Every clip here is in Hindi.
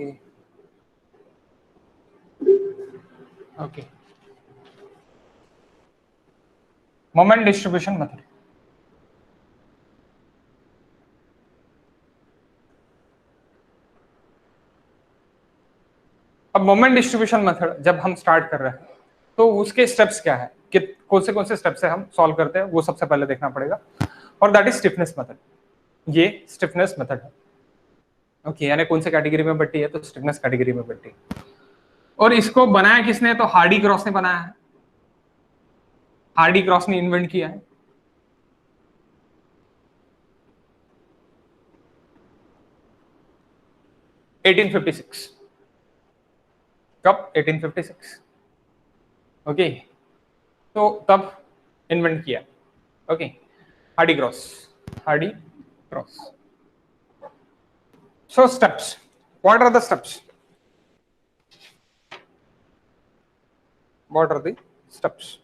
Okay okay moment distribution method. अब मोमेंट डिस्ट्रीब्यूशन मेथड जब हम स्टार्ट कर रहे हैं तो उसके स्टेप्स क्या है, कि कौन से स्टेप्स से हम सॉल्व करते हैं, वो सबसे पहले देखना पड़ेगा। और दैट इज स्टिफनेस मेथड। ये स्टिफनेस मेथड है। ओके यानी कौन से कैटेगरी में बट्टी है, तो स्टिफनेस कैटेगरी में बट्टी। और इसको बनाया किसने, तो हार्डी क्रॉस ने बनाया है। हार्डी क्रॉस ने इन्वेंट किया है। कब 1856। ओके तो तब इन्वेंट किया। Okay Hardy Cross. So steps, what are the steps? What are the steps?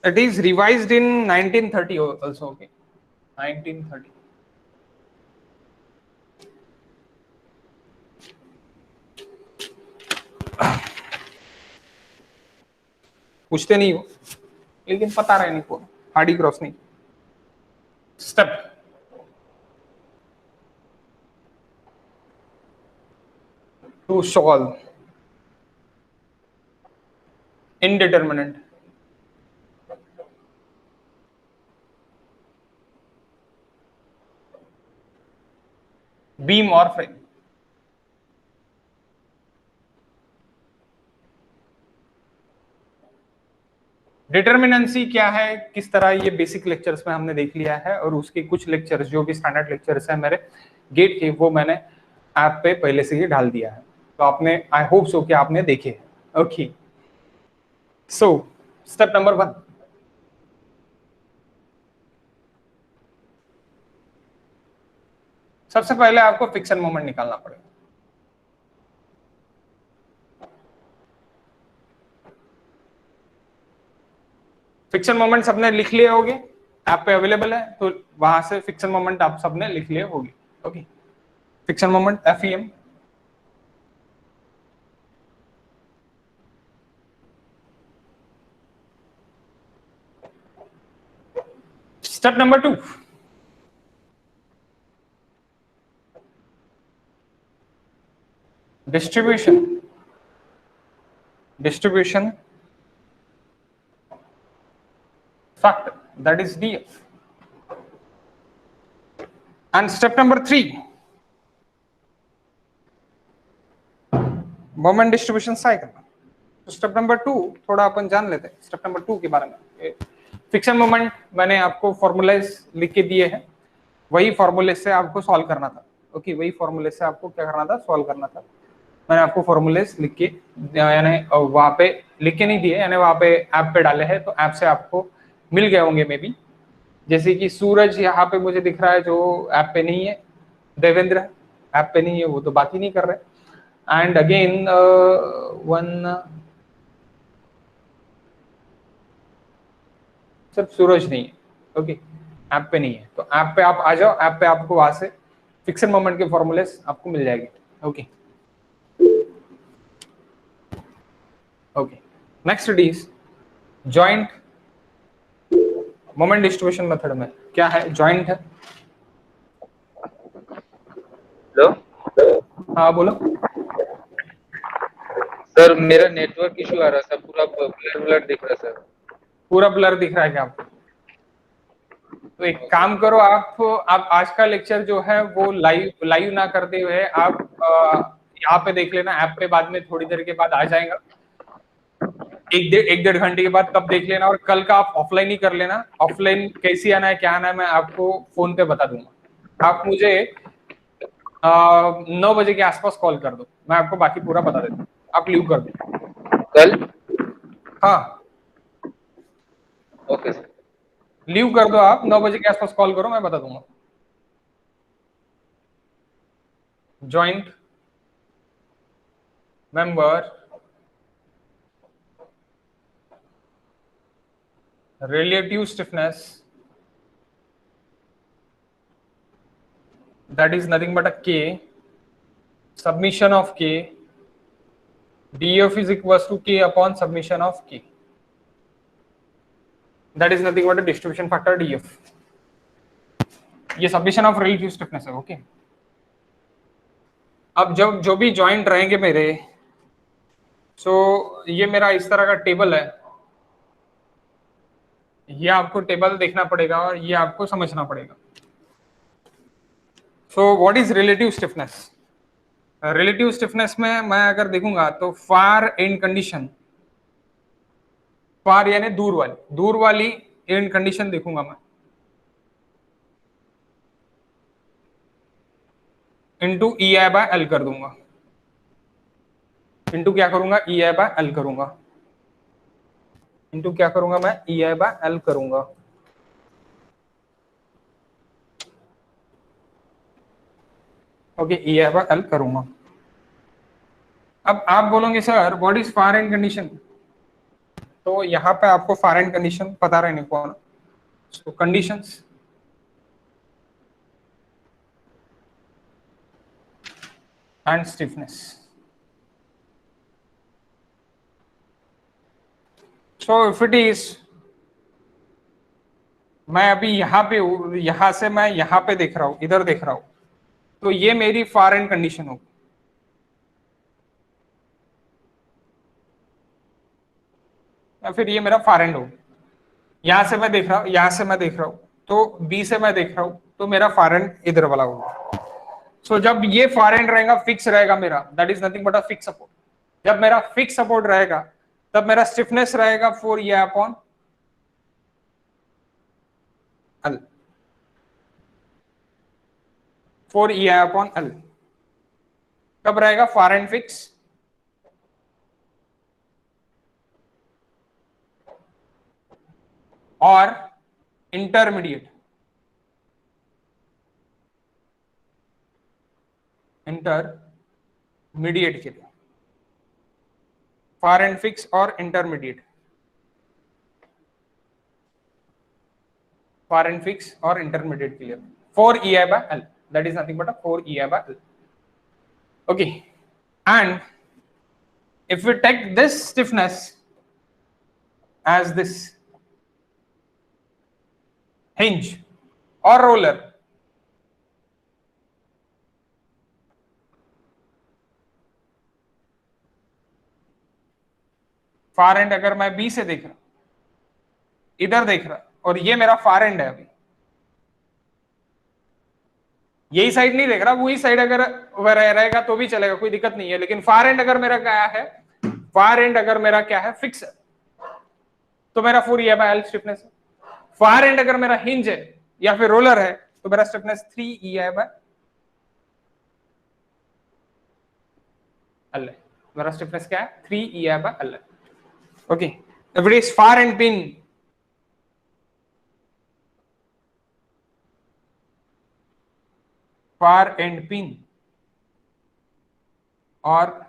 It is revised in 1930 also. Okay, 1930. पूछते नहीं हो लेकिन पता रहे नहीं को हार्डी क्रॉस नहीं। Step to solve indeterminate beam or frame। Determinacy क्या है, किस तरह, ये बेसिक लेक्चर्स में हमने देख लिया है। और उसके कुछ लेक्चर्स जो भी स्टैंडर्ड लेक्चर्स हैं मेरे गेट के, वो मैंने ऐप पे पहले से ही डाल दिया है, तो आपने, आई होप सो कि आपने देखे। ओके सो स्टेप नंबर 1, सबसे पहले आपको फिक्शन मोमेंट निकालना पड़ेगा। फिक्शन मोमेंट सबने लिख लिए होंगे, ऐप पे अवेलेबल है, तो वहां से फिक्शन मोमेंट आप सबने लिख लिए होंगे। Okay fiction moment FEM। Step number 2, distribution factor, that is DF। and step number 3, moment distribution cycle. तो स्टेप नंबर 2 थोड़ा अपन जान लेते हैं स्टेप नंबर 2 के बारे में। फिक्शन मोमेंट मैंने आपको फॉर्मूलाइज लिख के दिए हैं, वही फॉर्मूले से आपको सॉल्व करना था। ओके वही फॉर्मूले से आपको क्या करना था, सॉल्व करना था। मैंने आपको फॉर्मूलेस लिख के यानी वहां पे लिख के नहीं दिए, यानी वहां पे ऐप पे डाले हैं, तो ऐप से आपको मिल गए होंगे मे बी। जैसे कि सूरज यहाँ पे मुझे दिख रहा है जो ऐप पे नहीं है, देवेंद्र ऐप पे नहीं है, वो तो बात ही नहीं कर रहे। एंड अगेन वन, सिर्फ सूरज नहीं है। ओके ऐप पे नहीं है, तो ऐप पे आप आ जाओ, ऐप पे आपको वहां से फिक्शन मोमेंट के फॉर्मूलेस आपको मिल जाएंगे। Okay okay next it is joint moment distribution method में क्या है, जॉइंट है। हेलो हाँ बोलो। सर, मेरा नेटवर्क इशू आ रहा था, पूरा ब्लर ब्लर दिख रहा सर। पूरा ब्लर दिख रहा है क्या आपको? तो एक काम करो, आप आज का लेक्चर जो है वो लाइव ना करते हुए आप यहाँ पे देख लेना, ऐप पे बाद में थोड़ी देर के बाद आ जाएगा, एक डेढ़ घंटे के बाद तब देख लेना। और कल का आप ऑफलाइन ही कर लेना। ऑफलाइन कैसी आना है, क्या आना है, मैं आपको फोन पे बता दूंगा। आप मुझे 9 बजे के आसपास कॉल कर दो, मैं आपको बाकी पूरा बता देता हूँ। आप लीव कर दो कल। हाँ ओके सर। लीव कर दो, आप 9 बजे के आसपास कॉल करो, मैं बता दूंगा। Joint member relative stiffness that is nothing but a k summation of k df is equals to k upon summation of k, that is nothing but a distribution factor df. ये सब्मिशन ऑफ रिलेटिव स्टिफनेस है. ओके, अब जब जो भी जॉइंट रहेंगे मेरे, सो ये मेरा इस तरह का टेबल है, ये आपको टेबल देखना पड़ेगा और ये आपको समझना पड़ेगा. So what is relative stiffness? Relative stiffness में मैं अगर देखूंगा तो फार एंड कंडीशन, फार यानी दूर वाली एंड कंडीशन देखूंगा मैं, into E I by L कर दूंगा. इंटू क्या करूंगा? ई आई बाय एल करूंगा. इंटू क्या करूंगा मैं? ई आई बाय एल करूंगा. Okay, E I by L करूंगा. अब आप बोलोगे sir what is far and condition? तो यहाँ पे आपको फार एंड कंडीशन पता रहने को, so conditions and stiffness. So if it is, मैं अभी यहाँ पे हूँ, यहाँ से मैं यहाँ पे देख रहा हूँ, इधर देख रहा हूँ, तो ये मेरी फार एंड कंडीशन होगी. या फिर ये मेरा फार एंड होगा. यहां से मैं देख रहा हूँ, यहां से मैं देख रहा हूँ, तो बी से मैं देख रहा हूँ, तो मेरा फार एंड इधर वाला होगा. सो जब ये फार एंड रहेगा, फिक्स रहेगा मेरा, that is nothing but a fix support. जब मेरा फिक्स सपोर्ट रहेगा तब मेरा स्टिफनेस रहेगा 4 अपॉन एल, 4 अपॉन एल. कब रहेगा? फार एंड फिक्स और इंटरमीडिएट के लिए. फार एंड फिक्स और इंटरमीडिएट, फार एंड फिक्स और इंटरमीडिएट के लिए 4 EI by L, that is nothing but a 4 EI by L. Okay, and if we take this stiffness as this hinge or roller, far and अगर मैं बी से देख रहा, इधर देख रहा, और ये मेरा फार एंड है, अभी यही साइड नहीं देख रहा, वही साइड अगर रहेगा तो भी चलेगा, कोई दिक्कत नहीं है. लेकिन फार एंड अगर मेरा क्या है, फार एंड अगर मेरा क्या है, फिक्स है, तो मेरा 4 EI by L स्टिफनेस है. फार एंड अगर मेरा हिंज है या फिर रोलर है तो मेरा स्टिफनेस 3 EI by L है. मेरा स्टिफनेस क्या है? 3 EI by L है. Okay, if it is far and pin, far and pin or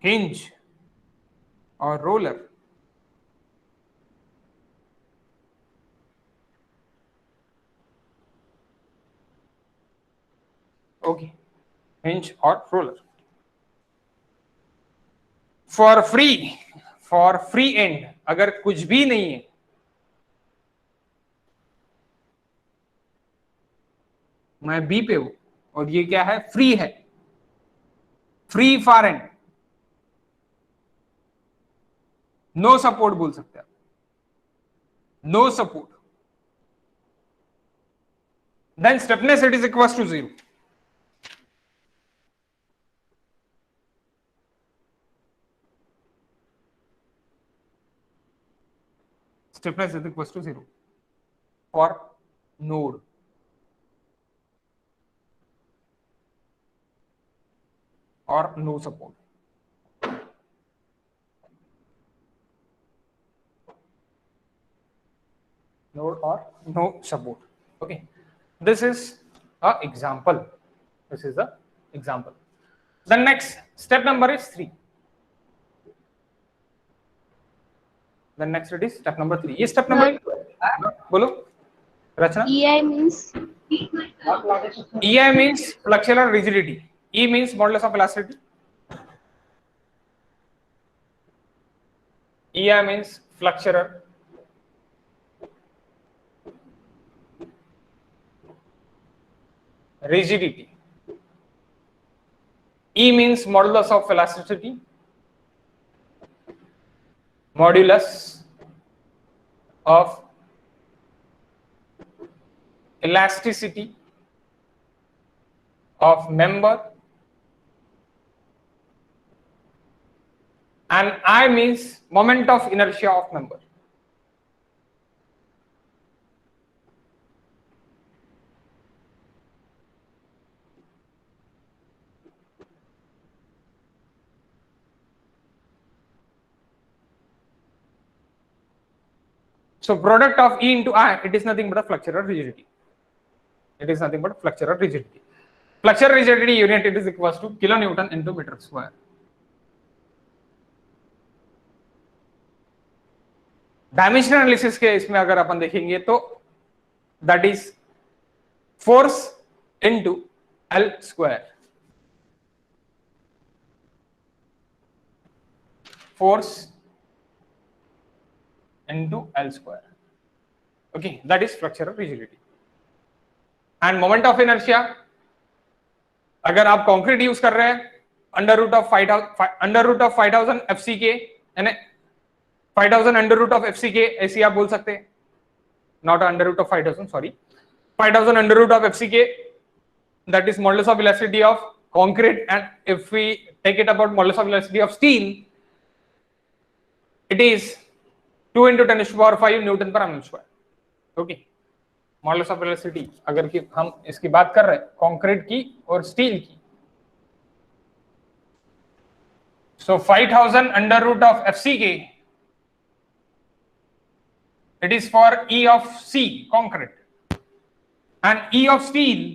hinge or roller, okay, hinge or roller. For free end अगर कुछ भी नहीं है, मैं बी पे हूं और ये क्या है? फ्री है, free far end, no support बोल सकते हैं, no support, then stiffness it is equal to 0. Stiffness is equal to 0 for node or no support. Node or no support. Okay, this is a example. This is the example. The next step number is 3. The next it is step number 3. ये step number बोलो रचना? EI means EI means flexural rigidity. E means modulus of elasticity. EI means flexural rigidity. E means modulus of elasticity. Modulus of elasticity of member, and I means moment of inertia of member. So product of E into I, it is nothing but a flexural rigidity. It is nothing but flexural rigidity. Flexural rigidity unit, it is equals to kilonewton into meter square. Dimensional analysis के इसमें अगर अपन देखेंगे तो that is force into L square. Force into L square. Okay, that is flexural rigidity. And moment of inertia, अगर आप कंक्रीट यूज कर रहे हैं, अंडर रूट ऑफ 5000 FCK, यानी 5000 अंडर रूट ऑफ FCK ऐसे आप बोल सकते हैं, not under root of 5000, sorry, 5000 under root of FCK, that is modulus of elasticity of concrete, and if we take it about modulus of elasticity of steel, it is 2 into 10 to the power 5 Newton पर mm square. Okay, modulus of elasticity अगर कि हम इसकी बात कर रहे हैं कंक्रीट की और स्टील की, so 5000 under root of FCK, it is for E of C concrete, and E of steel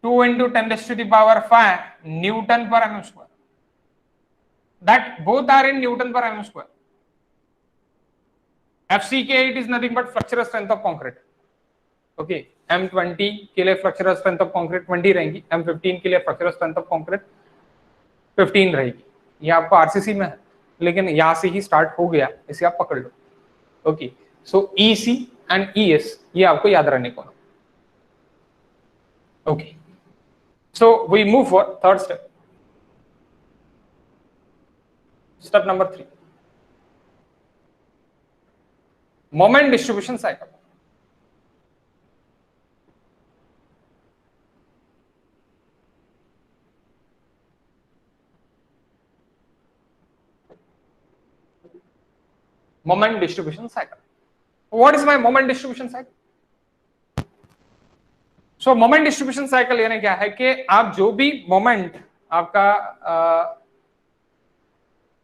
2 into 10 to the power 5 Newton पर mm square. That both are in Newton per mm square. FCK, it is nothing but flexural strength of concrete. Okay, M20 के लिए flexural strength of concrete 20 रहेगी, M15 के लिए flexural strength of concrete 15 रहेगी. ये आपको RCC में है, लेकिन यहाँ से ही स्टार्ट हो गया, इसे आप पकड़ लो. Okay, so EC and ES ये आपको याद रहने को. Okay, so we move for third step. Step number 3, moment distribution cycle. Moment distribution cycle. What is my moment distribution cycle? So moment distribution cycle यानी क्या है कि आप जो भी moment आपका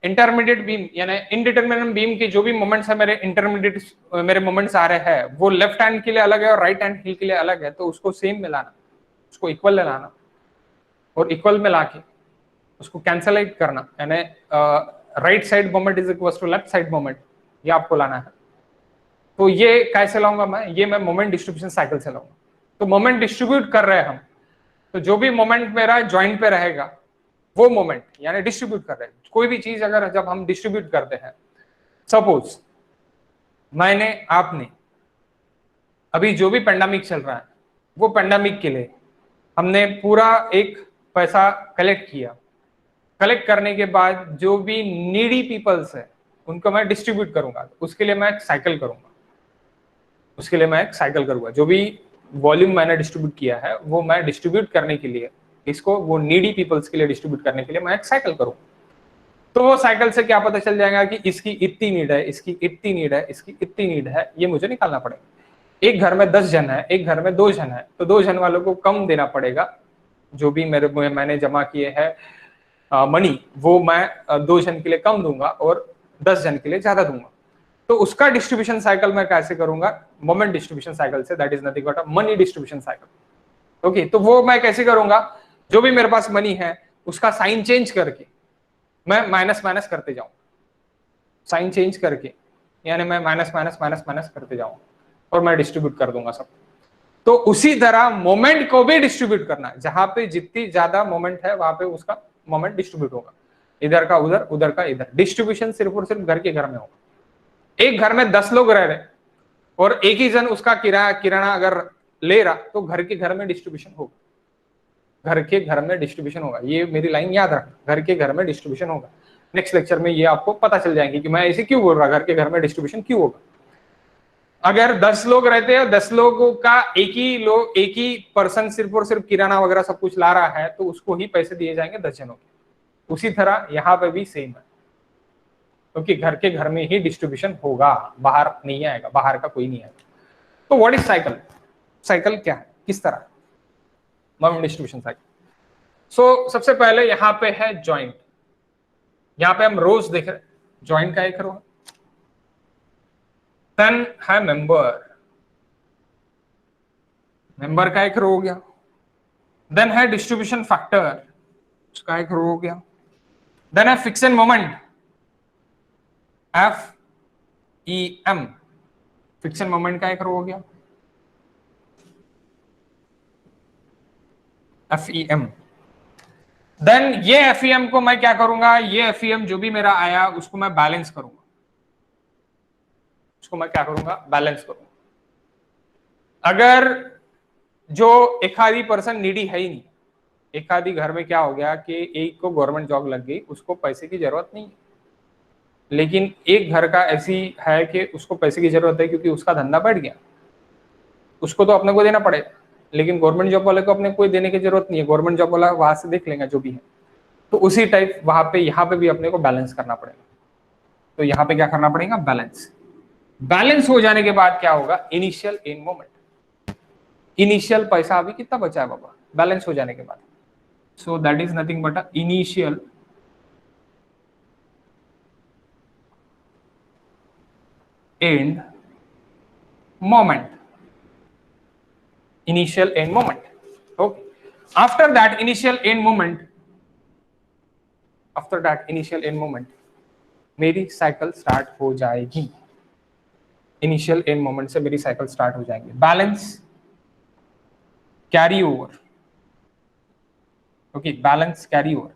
इंटरमीडिएट बीम यानी इनडिटरमिनेट बीम के जो भी मोमेंट्स है, मेरे मोमेंट्स आ रहे हैं, वो लेफ्ट हैंड के लिए अलग है और राइट हैंड के लिए अलग है, तो उसको सेम मिलाना, उसको इक्वल लाना और इक्वल मिला के उसको कैंसलेट करना, यानी right side moment is equal to left side moment, ये आपको लाना है. तो ये कैसे लाऊंगा मैं मोमेंट डिस्ट्रीब्यूशन साइकिल से लाऊंगा. तो मोमेंट डिस्ट्रीब्यूट कर रहे हैं हम, तो जो भी मोमेंट मेरा जॉइंट पे रहेगा वो मोमेंट यानी डिस्ट्रीब्यूट कर रहे हैं. कोई भी चीज अगर जब हम डिस्ट्रीब्यूट करते हैं, सपोज आपने अभी जो भी पेंडेमिक चल रहा है, वो पेंडेमिक के लिए हमने पूरा एक पैसा कलेक्ट किया. कलेक्ट करने के बाद जो भी नीडी पीपल्स है उनको मैं डिस्ट्रीब्यूट करूंगा. उसके लिए मैं एक साइकिल करूंगा. जो भी वॉल्यूम मैंने डिस्ट्रीब्यूट किया है वो मैं डिस्ट्रीब्यूट करने के लिए, इसको वो नीडी पीपल्स के लिए डिस्ट्रीब्यूट करने के लिए मैं एक साइकिल करूं. तो वो साइकिल से क्या पता चल जाएगा कि इसकी इतनी नीड है, इसकी इतनी नीड है, इसकी इतनी नीड है, ये मुझे निकालना पड़ेगा. एक घर में 10 जन है, एक घर में 2 जन है, तो 2 जन वालों को कम देना पड़ेगा. जो भी मैंने जमा किए हैं मनी, वो मैं 2 जन के लिए कम दूंगा और 10 जन के लिए ज्यादा दूंगा. तो उसका डिस्ट्रीब्यूशन साइकिल मैं कैसे करूंगा? मोमेंट डिस्ट्रीब्यूशन साइकिल से. That is nothing but a money distribution cycle. Okay, तो वो मैं कैसे करूंगा? जो भी मेरे पास मनी है उसका साइन चेंज करके मैं माइनस करते जाऊं, साइन चेंज करके, यानी मैं माइनस माइनस माइनस माइनस करते जाऊंगा और मैं डिस्ट्रीब्यूट कर दूंगा सब। तो उसी तरह मोमेंट को भी डिस्ट्रीब्यूट करना है, जहां पे जितनी ज्यादा मोमेंट है वहां पे उसका मोमेंट डिस्ट्रीब्यूट होगा, इधर का उधर, उधर का इधर। डिस्ट्रीब्यूशन सिर्फ और सिर्फ घर के घर में होगा। एक घर में 10 लोग रह रहे और एक ही जन उसका किराना अगर ले रहा, तो घर के घर में डिस्ट्रीब्यूशन होगा, घर के घर में डिस्ट्रीब्यूशन होगा। ये मेरी लाइन याद रखना, घर के घर में डिस्ट्रीब्यूशन होगा। नेक्स्ट लेक्चर में ये आपको पता चल जाएगी कि मैं ऐसे क्यों बोल रहा, घर के घर में डिस्ट्रीब्यूशन क्यों होगा। अगर 10 लोग रहते हैं, 10 लोगों का एक ही पर्सन सिर्फ और सिर्फ किराना वगैरह सब कुछ ला रहा है, तो उसको ही पैसे दिए जाएंगे 10 जनों के। उसी तरह यहाँ पे भी सेम है, क्योंकि घर के घर में ही डिस्ट्रीब्यूशन होगा, बाहर नहीं आएगा, बाहर का कोई नहीं आएगा। तो व्हाट इज साइकिल? साइकिल क्या है, किस तरह मोमेंट डिस्ट्रीब्यूशन साइकिल? सो सबसे पहले यहाँ पे है जॉइंट। यहाँ पे हम रोज देख रहे, जॉइंट का एक रो है। देन है मेंबर, मेंबर का एक रो हो गया। देन है डिस्ट्रीब्यूशन फैक्टर, उसका एक रो हो गया। देन है fiction moment, FEM, fiction moment का एक रो हो गया, FEM। देन ये FEM को मैं क्या करूंगा, ये FEM जो भी मेरा आया उसको मैं बैलेंस करूंगा, उसको मैं क्या करूंगा, बैलेंस करूंगा। अगर जो एक आधी पर्सन नीडी है ही नहीं, एक आधी घर में क्या हो गया कि एक को गवर्नमेंट जॉब लग गई, उसको पैसे की जरूरत नहीं है, लेकिन एक घर का ऐसी है कि उसको पैसे की जरूरत है क्योंकि उसका धंधा बढ़ गया, उसको तो अपने को देना पड़ेगा, लेकिन गवर्नमेंट जॉब वाले को अपने कोई देने की जरूरत नहीं है, गवर्नमेंट जॉब वाला वहां से देख लेगा जो भी है। तो उसी टाइप वहां पे यहाँ पे भी अपने को बैलेंस करना पड़ेगा। तो यहाँ पे क्या करना पड़ेगा, बैलेंस। बैलेंस हो जाने के बाद क्या होगा, इनिशियल एंड मोमेंट। इनिशियल पैसा अभी कितना बचा है बाबा, बैलेंस हो जाने के बाद। So that is nothing but initial end moment, initial end moment. Okay, after that initial end moment, after that initial end moment मेरी साइकिल स्टार्ट हो जाएगी। इनिशियल एंड मोमेंट से मेरी साइकिल स्टार्ट हो जाएगी। Balance, carry over, okay, balance carry over,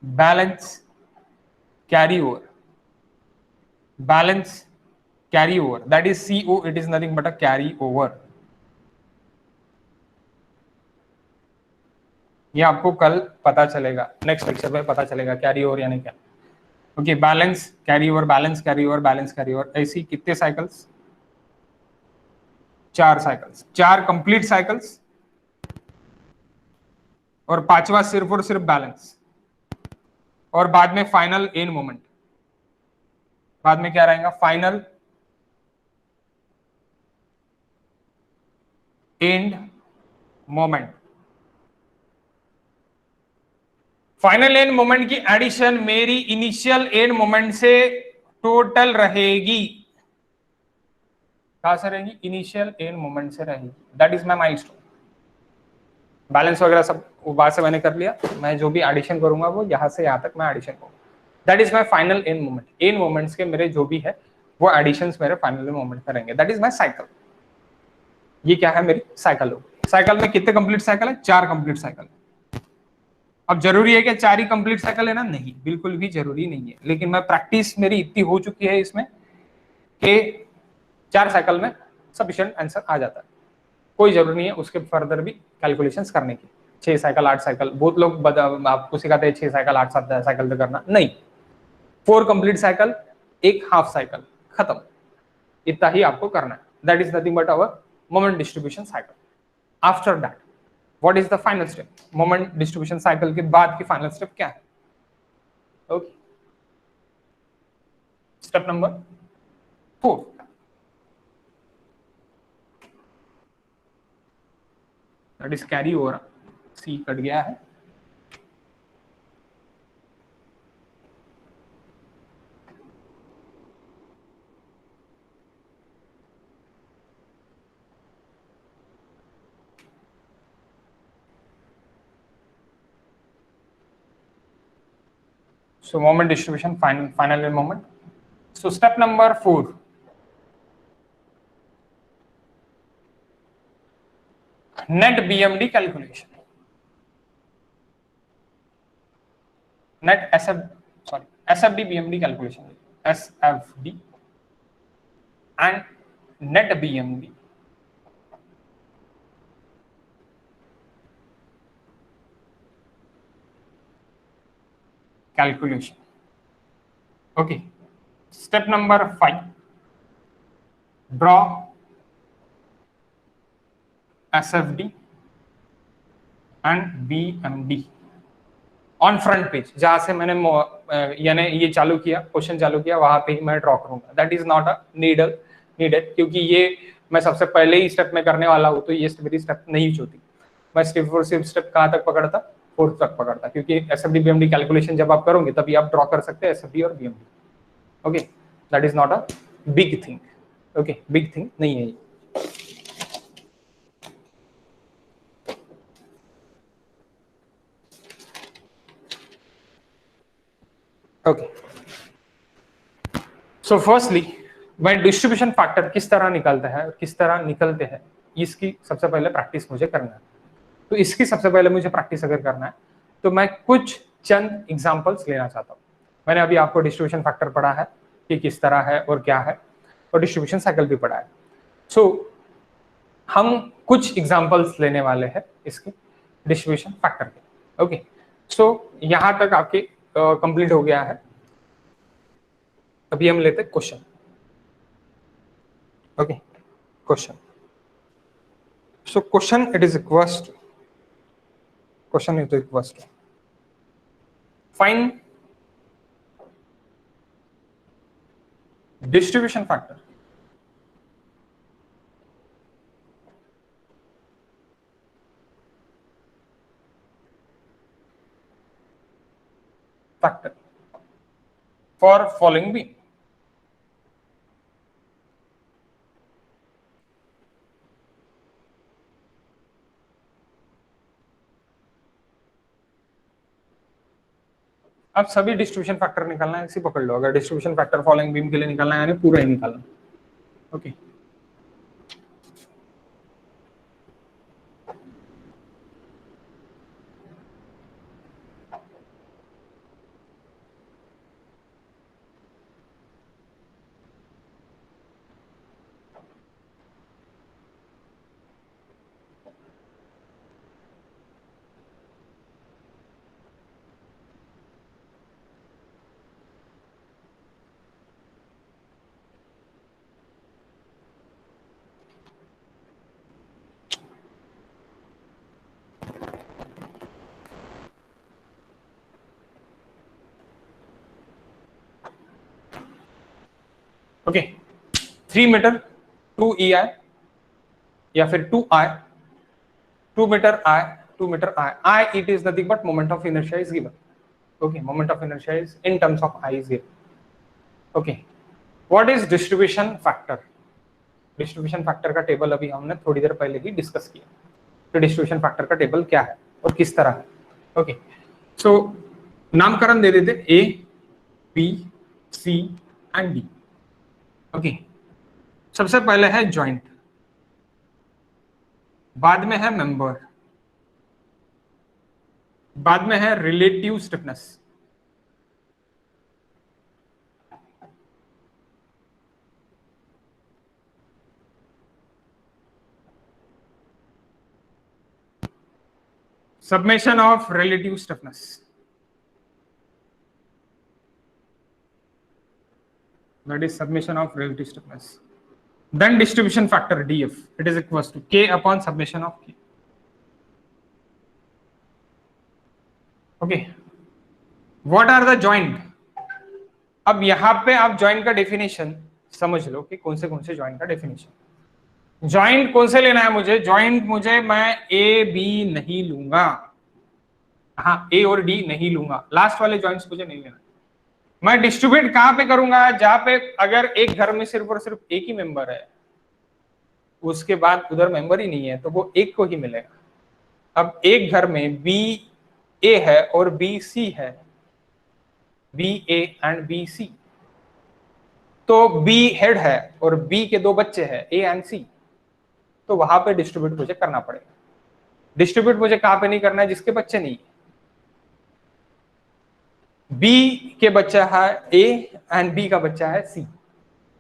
balance carry over, balance carry over, that is CO, it is nothing but a carry over. ये आपको कल पता चलेगा, नेक्स्ट लेक्चर में पता चलेगा कैरी ओवर यानी क्या। Okay, balance carry over, balance carry over, balance carry over, ऐसी कितने साइकिल्स, 4 साइकिल्स, 4 कंप्लीट साइकिल्स, और 5वां सिर्फ और सिर्फ बैलेंस। और बाद में फाइनल एंड मोमेंट, बाद में क्या रहेगा, final end moment. Final end moment की एडिशन मेरी इनिशियल एंड मोमेंट से टोटल रहेगी। कहां से रहेगी, इनिशियल एंड मोमेंट से रहेगी। That is my milestone. Balance वगैरह सब बात से मैंने कर लिया, मैं जो भी एडिशन करूंगा वो यहां से यहां तक मैं एडिशन करूंगा। That is my final end moment. And moments के मेरे जो भी है वो एडिशंस मेरे फाइनल मोमेंट करेंगे। That is my cycle. ये क्या है, मेरी साइकिल होगी। साइकिल में कितने कंप्लीट साइकिल है, 4 कंप्लीट साइकिल। अब जरूरी है कि 4 ही कंप्लीट साइकिल है ना, नहीं, बिल्कुल भी जरूरी नहीं है, लेकिन मैं प्रैक्टिस मेरी इतनी हो चुकी है इसमें कि 4 साइकिल में सफिशिएंट आंसर आ जाता है। कोई जरूरी नहीं है उसके फर्दर भी कैलकुलेशंस करने की। 6 साइकिल 8 साइकिल, बहुत लोग आपको सिखाते हैं 6 साइकिल 8 साइकिल तक करना, नहीं, 4 कंप्लीट साइकिल, 1 हाफ साइकिल, खत्म, इतना ही आपको करना है। That is nothing but our moment distribution cycle. After that what is the final step, moment distribution cycle के बाद की फाइनल स्टेप क्या है? Okay, step number 4, that is carry over. C cut गया है, so moment distribution, final and moment, So step number 4, net BMD calculation. Net SFD BMD calculation, SFD and net BMD calculation. Okay. Step number 5, draw SFD and BMD on front page, जहां से मैंने यानी ये चालू किया, क्वेश्चन चालू किया, वहां पे ही मैं ड्रॉ करूंगा. That is not a needed, क्योंकि ये मैं सबसे पहले ही स्टेप में करने वाला हूं, तो ये मेरी स्टेप नहीं होती. मैं सिर्फ स्टेप कहां तक पकड़ता, 4th तक पकड़ता, क्योंकि एसएफडी बीएमडी कैलकुलेशन जब आप करोगे तभी आप ड्रॉ कर सकते हैं एसएफडी और BMD. Okay, that is not a big thing. Okay, big thing नहीं है ये. ओके, सो फर्स्टली मैं डिस्ट्रीब्यूशन फैक्टर किस तरह निकलता है और किस तरह निकलते हैं, इसकी सबसे पहले प्रैक्टिस मुझे करना है. तो इसकी सबसे पहले मुझे प्रैक्टिस अगर करना है तो मैं कुछ चंद एग्जांपल्स लेना चाहता हूँ. मैंने अभी आपको डिस्ट्रीब्यूशन फैक्टर पढ़ा है कि किस तरह है और क्या है, और डिस्ट्रीब्यूशन साइकिल भी पढ़ा है. सो हम कुछ एग्जांपल्स लेने वाले हैं इसके डिस्ट्रीब्यूशन फैक्टर के. ओके, सो यहां तक आपके कंप्लीट हो गया है. अभी हम लेते हैं question. Okay, question. So question it is equals to, question is equals to find distribution factor for following beam. अब सभी डिस्ट्रीब्यूशन फैक्टर निकालना है, इसी पकड़ लो. अगर डिस्ट्रीब्यूशन फैक्टर फॉलोइंग बीम के लिए निकालना है यानी पूरा ही निकालना. ओके, ओके, 3 मीटर 2 EI या फिर 2I, 2 metre I, 2 metre I it is nothing but moment of inertia is given. Okay, moment of inertia is in terms of I is given. Okay, what is distribution factor? Distribution factor का टेबल अभी हमने थोड़ी देर पहले ही डिस्कस किया. तो डिस्ट्रीब्यूशन फैक्टर का टेबल क्या है और किस तरह है. ओके, सो नामकरण दे देते A, B, C and D. Okay, सबसे पहले है जॉइंट, बाद में है मेंबर, बाद में है relative stiffness, summation of relative stiffness, that is summation of relative stiffness. Then distribution factor DF, it is equals to K upon summation of K. Okay, what are the joint? अब यहां पे आप जॉइंट का डेफिनेशन समझ लो कि कौन से जॉइंट का डेफिनेशन. जॉइंट कौन से लेना है मुझे? जॉइंट मैं ए बी नहीं लूंगा, हाँ ए और डी नहीं लूंगा, लास्ट वाले जॉइंट्स मुझे नहीं लेना. मैं डिस्ट्रीब्यूट कहां पे करूंगा? जहां पे अगर एक घर में सिर्फ और सिर्फ एक ही मेंबर है, उसके बाद उधर मेंबर ही नहीं है, तो वो एक को ही मिलेगा. अब एक घर में बी ए है और बी सी है, B A and B C, तो बी हेड है और बी के दो बच्चे हैं ए एंड सी, तो वहां पे डिस्ट्रीब्यूट मुझे करना पड़ेगा। डिस्ट्रीब्यूट मुझे कहां पे नहीं करना है, जिसके बच्चे नहीं। बी के बच्चा है ए एंड बी का बच्चा है सी,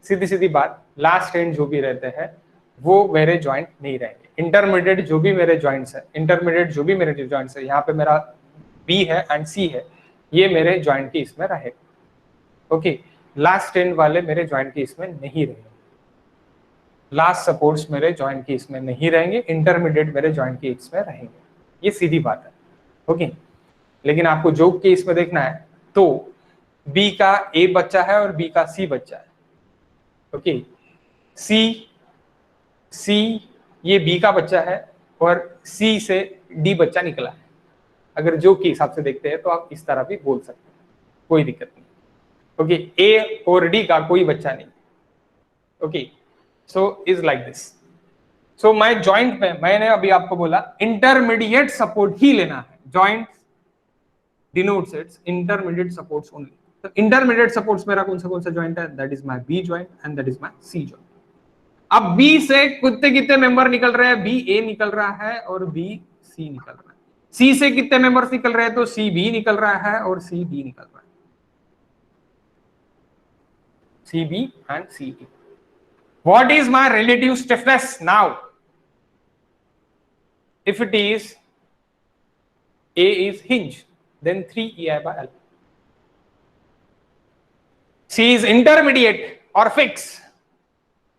सीधी सीधी बात, लास्ट एंड जो भी रहते हैं वो मेरे ज्वाइंट नहीं रहेंगे। इंटरमीडिएट जो भी मेरे ज्वाइंट्स है, इंटरमीडिएट जो भी मेरे ज्वाइंट्स है, यहाँ पे मेरा बी है एंड सी है, ये मेरे ज्वाइंट की इसमें रहेगा। ओके, लास्ट एंड वाले मेरे ज्वाइंट की इसमें नहीं रहेंगे, लास्ट सपोर्ट्स मेरे ज्वाइंट की इसमें नहीं रहेंगे, इंटरमीडिएट मेरे ज्वाइंट की इसमें रहेंगे। ये सीधी बात है। ओके, लेकिन आपको जो केस में देखना है, तो बी का ए बच्चा है और बी का सी बच्चा है। ओके, सी ये बी का बच्चा है और सी से डी बच्चा निकला है। अगर जो के हिसाब से देखते हैं तो आप इस तरह भी बोल सकते हैं, कोई दिक्कत नहीं। ओके, ए और डी का कोई बच्चा नहीं। Okay, so is like this. So मैं जॉइंट में, मैंने अभी आपको बोला इंटरमीडिएट सपोर्ट ही लेना है। Joint denotes its intermediate supports only. तो इंटरमीडिएट सपोर्ट्स मेरा कौन सा जॉइंट है, that is my B joint and that is my C joint. अब बी से कितने कितने मेंबर निकल रहे हैं, बी ए निकल रहा है और बी सी निकल रहा है। सी से कितने मेंबर्स निकल रहे हैं, तो सी बी निकल रहा है और सी डी निकल रहा है, C B and C D. What is my relative stiffness now? If it is A is hinge, then 3 EI by L. C is intermediate or fix.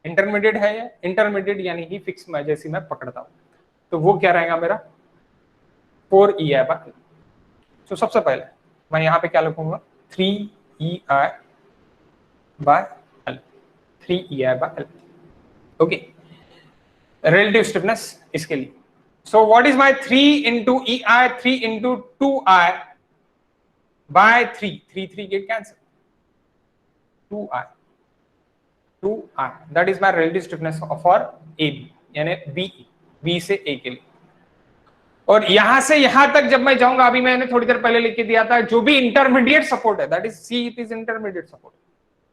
Intermediate है ये, intermediate यानी ही fix में जैसी मैं पकड़ता हूं, तो वो क्या रहेगा मेरा 4 EI by L. तो सबसे पहले मैं यहां पे क्या लिखूंगा 3 EI by L, 3 EI by L. Okay, relative stiffness इसके लिए। So what is my 3 into EI, 3 into 2I by 3, 3 get cancel, 2I, that is my relative stiffness for AB यानी B से A के लिए। और यहां से यहां तक जब मैं जाऊंगा, अभी मैंने थोड़ी देर पहले लिख के दिया था, जो भी इंटरमीडिएट सपोर्ट है that is C, it is intermediate support.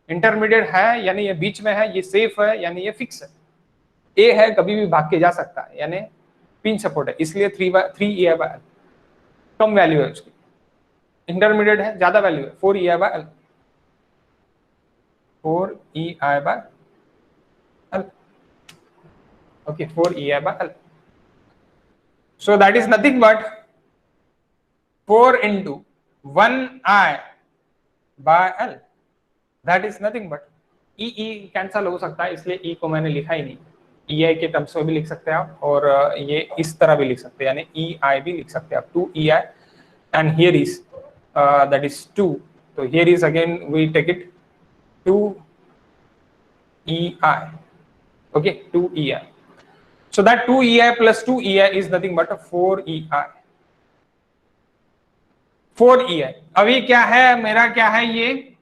Intermediate है यानी ये बीच में है, ये सेफ है यानी ये फिक्स है। ए है कभी भी भाग के जा सकता है यानी पिंच सपोर्ट है, इसलिए 3 EI by L come value है उसकी। इंटरमीडिएट है ज्यादा वैल्यू है 4 EI by L, 4 EI by L. Okay, 4 EI by L. So that is nothing but 4 into 1I by L. That is nothing but E cancel हो सकता है, इसलिए E को मैंने लिखा ही नहीं। EI के टर्म्स में भी लिख सकते हैं आप, और ये इस तरह भी लिख सकते हैं, यानी EI भी लिख सकते हैं आप, 2 EI and here is that is 2, so here is again we take it 2 EI. Okay, 2 EI, so that 2 EI plus 2 EI is nothing but 4 EI, 4 EI। अभी क्या है मेरा, क्या है ये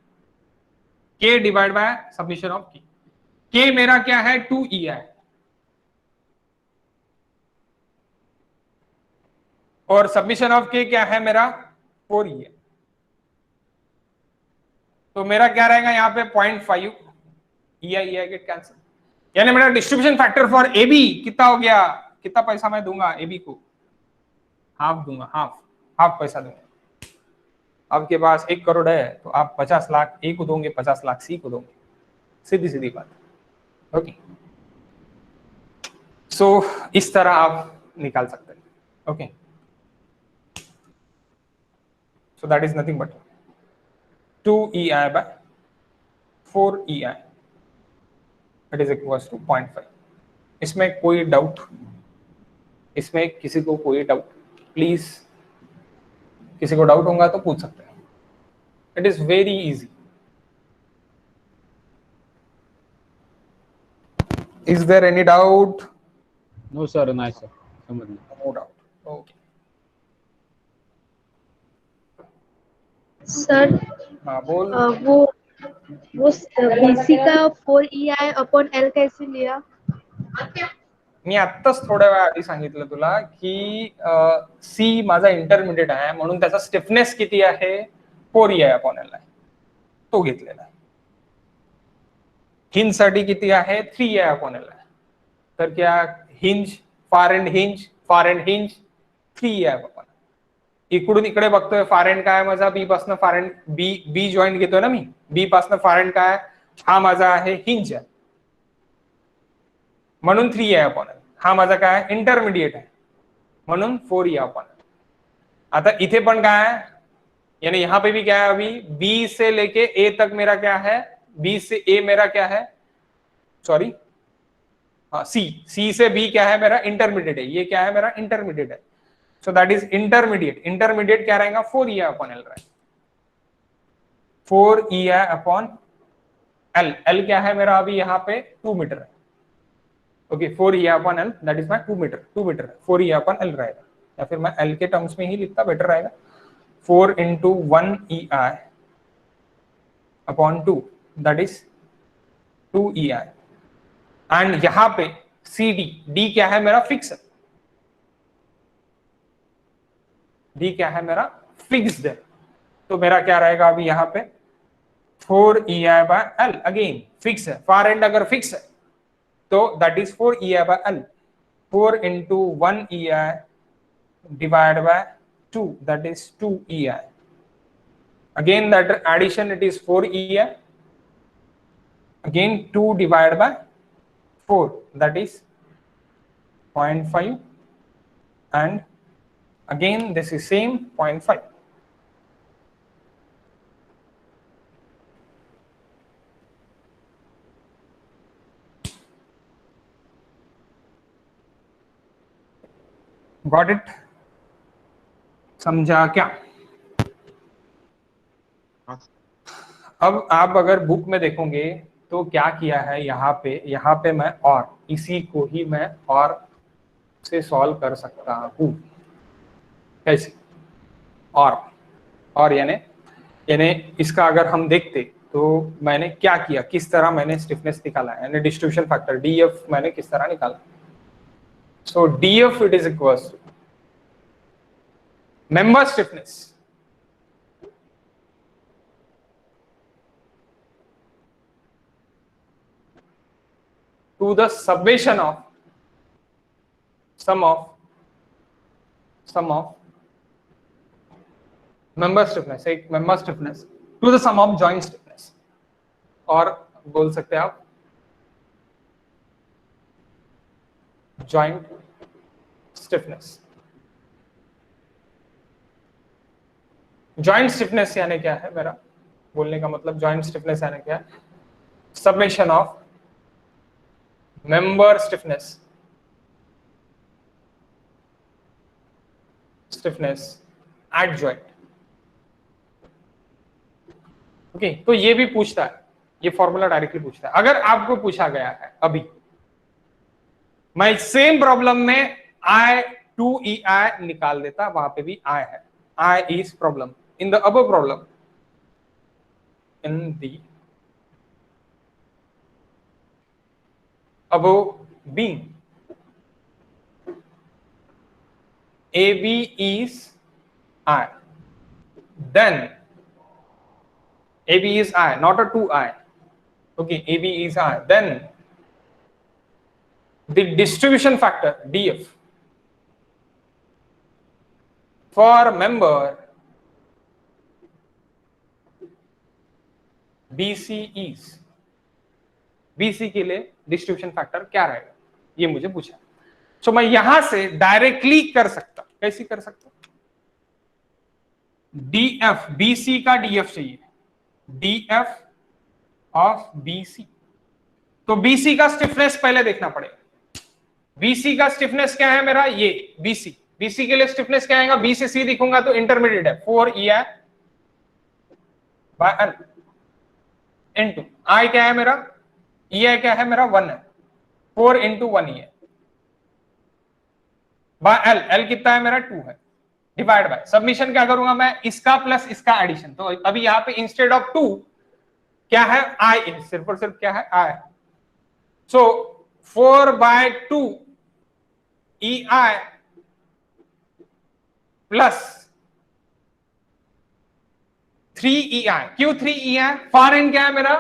K divide by submission of K मेरा क्या है 2 EI, और सबमिशन ऑफ K क्या है मेरा 4 EI। तो मेरा क्या रहेगा यहाँ पे 0.5 EI गेट कैंसिल, यानी मेरा डिस्ट्रीब्यूशन फैक्टर फॉर AB कितना हो गया, कितना पैसा मैं दूंगा AB को, हाफ दूंगा, हाफ पैसा दूंगा। आपके पास 1 करोड़ है तो आप 50 लाख A को दोगे, 50 लाख C को दोगे, सीधी सीधी बात। ओके, सो इस तरह आप निकाल सकते हैं। Okay, so that is nothing but 2 EI by 4 EI, that is equals to 0.5। इसमें कोई डाउट, इसमें किसी को कोई डाउट, प्लीज किसी को डाउट होगा तो पूछ सकते हैं, it is very easy. Is there any doubt? No sir, नहीं सर, समझ लो। No doubt, okay sir. हाँ बोल। वो BC का 4 EI अपॉन L कैसे लिया? मी आत्ताच थोड्या वेळा आधी सांगितलं तुला की सी माझा इंटरमिडिएट आहे म्हणून त्याचा स्टिफनेस किती आहे 4 EI अपॉन L आहे, तो घेतलेला आहे। हिंज साठी किती आहे 3 आहे अपॉन एल आहे. तर क्या हिंज फार एंड हिंज 3 आहे अपॉन. इकडून इकडे बघतोय फार एंड काय माझा बी पासून फार एंड बी जॉईंट घेतोय ना मी. बी पासून फार एंड काय हा माझा आहे हिंज आहे म्हणून 3 आहे अपॉन एल. हा माझा काय इंटरमिडिएट आहे म्हणून 4 आहे अपॉन एल. आता इथे पण क्या है, यानी यहां पे भी क्या है, अभी बी से लेके ए तक मेरा क्या है, बी से ए मेरा क्या है, सॉरी हाँ सी से बी क्या है मेरा इंटरमीडिएट है. ये क्या है मेरा इंटरमीडिएट है. सो दैट इज इंटरमीडिएट क्या रहेगा 4 ई अपॉन एल रहेगा. 4 ई अपॉन एल. एल क्या है मेरा अभी यहाँ पे 2 मीटर है. Okay 4 E upon L that is my 2 metre 4 E upon L रहेगा. या फिर मैं एल के टर्म्स में ही लिखता बेटर रहेगा. 4 into 1 EI upon 2 that is 2 EI. And यहां पे CD D क्या है मेरा फिक्स है. D क्या है मेरा फिक्स्ड है. तो मेरा क्या रहेगा अभी यहां पे 4 EI by L again fix है. फार एंड अगर फिक्स है तो that is 4 EI by L. 4 into 1 EI divided by 2 that is 2 EI. Again that addition it is 4 EI. Again 2 divided by 4 that is 0.5 and again this is same 0.5. Got it? समझा क्या? अब आप अगर बुक में देखोगे तो क्या किया है यहाँ पे मैं और इसी को ही मैं और से सॉल्व कर सकता हूँ. कैसे? और यानी इसका अगर हम देखते तो मैंने क्या किया, किस तरह मैंने स्टिफनेस निकाला यानी डिस्ट्रीब्यूशन फैक्टर डीएफ मैंने किस तरह निकाला. So DF it is equals to member stiffness to the summation of sum of member stiffness, एक member stiffness to the sum of joint stiffness. और बोल सकते हैं आप joint stiffness. जॉइंट स्टिफनेस यानी क्या है, मेरा बोलने का मतलब जॉइंट स्टिफनेस यानी क्या है, summation of member stiffness eight joint. Okay तो ये भी पूछता है, ये फॉर्मूला डायरेक्टली पूछता है. अगर आपको पूछा गया है अभी मैं सेम प्रॉब्लम में I2EI निकाल देता, वहां पे भी I है. I is problem in the above problem, in the above being AB is I, then AB is I, not a 2I. Okay, AB is I, then the distribution factor DF for member BC is, BC के लिए डिस्ट्रीब्यूशन फैक्टर क्या रहेगा ये मुझे पूछा. सो मैं यहां से डायरेक्टली कर सकता. कैसे कर सकता? DF BC का DF चाहिए, DF ऑफ BC. तो BC का स्टिफनेस पहले देखना पड़ेगा. BC का स्टिफनेस क्या है मेरा, ये BC के लिए स्टिफनेस क्या आएगा, B से C दिखूंगा तो इंटरमीडिएट है 4 EI by L into I क्या है मेरा, EI क्या है मेरा 1 है, 4 into 1 EI by L. L कितना है मेरा 2 है, डिवाइड बाय सबमिशन क्या करूंगा मैं, इसका प्लस इसका एडिशन. तो अभी यहाँ पे इंस्टेड ऑफ 2 क्या है I, सिर्फ और सिर्फ क्या है I. So 4/2 EI plus 3 EI. क्यों 3 EI? फार एंड क्या है मेरा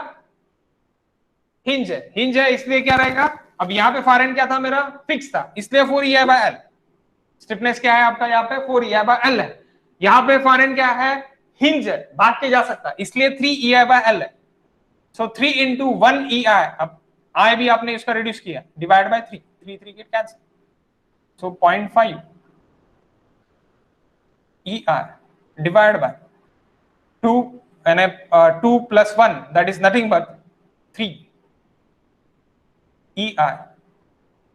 हिंज है, हिंज है इसलिए क्या रहेगा, अब यहाँ पे फार एंड क्या था मेरा, फिक्स था, इसलिए 4EI/L। स्टिफनेस क्या है आपका यहाँ पे 4EI/L है, यहाँ पे फार एंड क्या है, हिंज है, भाग के जा सकता है, इसलिए 3EI/L है। सो 3 into 1 EI, अब I भी आपने इसका रिड्यूस किया, divide by 3, 3 get cancel, so 0.5 EI divide by 2, and 2 plus 1, that is nothing but 3 EI.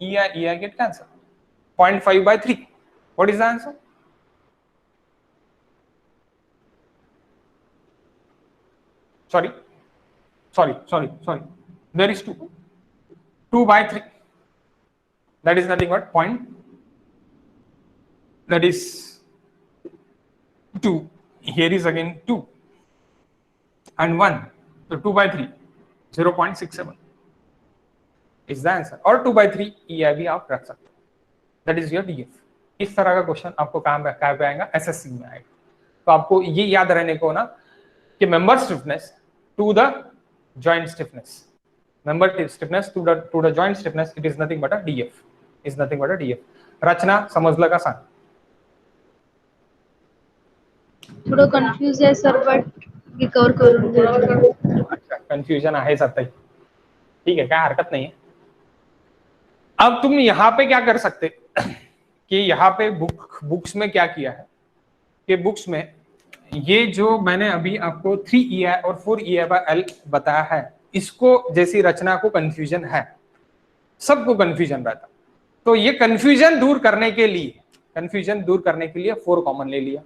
EI get cancelled. 0.5 by 3. What is the answer? Sorry. There is 2. 2 by 3. That is nothing but point. That is 2. Here is again 2. And 1. So 2 by 3. 0.67. Is the answer. और 2 by 3 EI भी आप रख सकते हो. That is your DF. इस तरह का क्वेश्चन आपको कहाँ पे आएगा, SSC में आएगा। तो आपको ये याद रहने को ना कि member stiffness to the joint stiffness, member stiffness to the joint stiffness, it is nothing but a DF, is nothing but a DF। Rachana समजलं का सांग? थोडं कन्फ्यूज आहे सर, बट रिकवर करून घेऊ। अच्छा, कन्फ्यूजन आहे सत्ताई, ठीक है, क्या हरकत नहीं है। अब तुम यहाँ पे क्या कर सकते कि यहाँ पे बुक्स में क्या किया है कि बुक्स में ये जो मैंने अभी आपको 3EI और 4EI/L बताया है, इसको जैसी रचना को कंफ्यूजन है, सबको कंफ्यूजन रहता, तो ये कंफ्यूजन दूर करने के लिए 4 कॉमन ले लिया।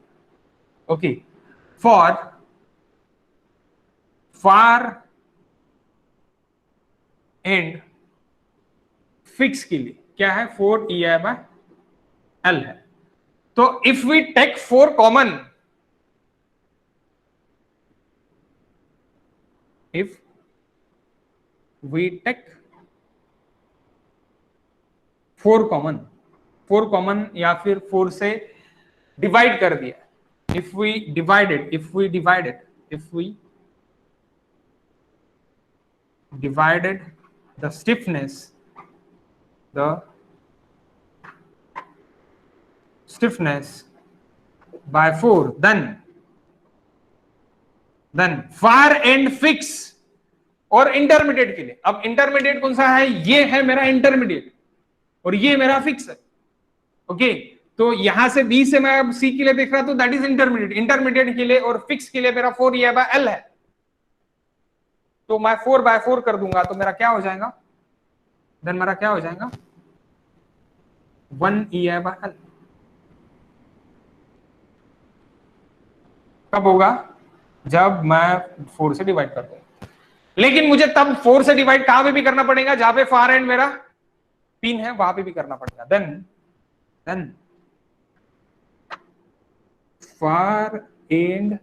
Okay, for far end fix के लिए क्या है, 4EI/L है। तो if we take 4 common, if we take 4 common या फिर 4 से डिवाइड कर दिया, if we divided the stiffness by 4, then far end fix और इंटरमीडिएट के लिए, अब इंटरमीडिएट कौन सा है, ये है मेरा इंटरमीडिएट और ये मेरा फिक्स है। ओके, तो यहां से बी से मैं अब सी के लिए देख रहा, तो दैट इज इंटरमीडिएट के लिए और फिक्स के लिए मेरा 4EI/L है, तो मैं 4/4 कर दूंगा, तो मेरा क्या हो जाएगा, देन मेरा क्या हो जाएगा 1EI/L। कब होगा, जब मैं 4 से डिवाइड कर दूंगा, लेकिन मुझे तब 4 से डिवाइड कहां पे भी करना पड़ेगा, जहां पे फार एंड मेरा पिन है वहां पे भी करना पड़ेगा। Then far end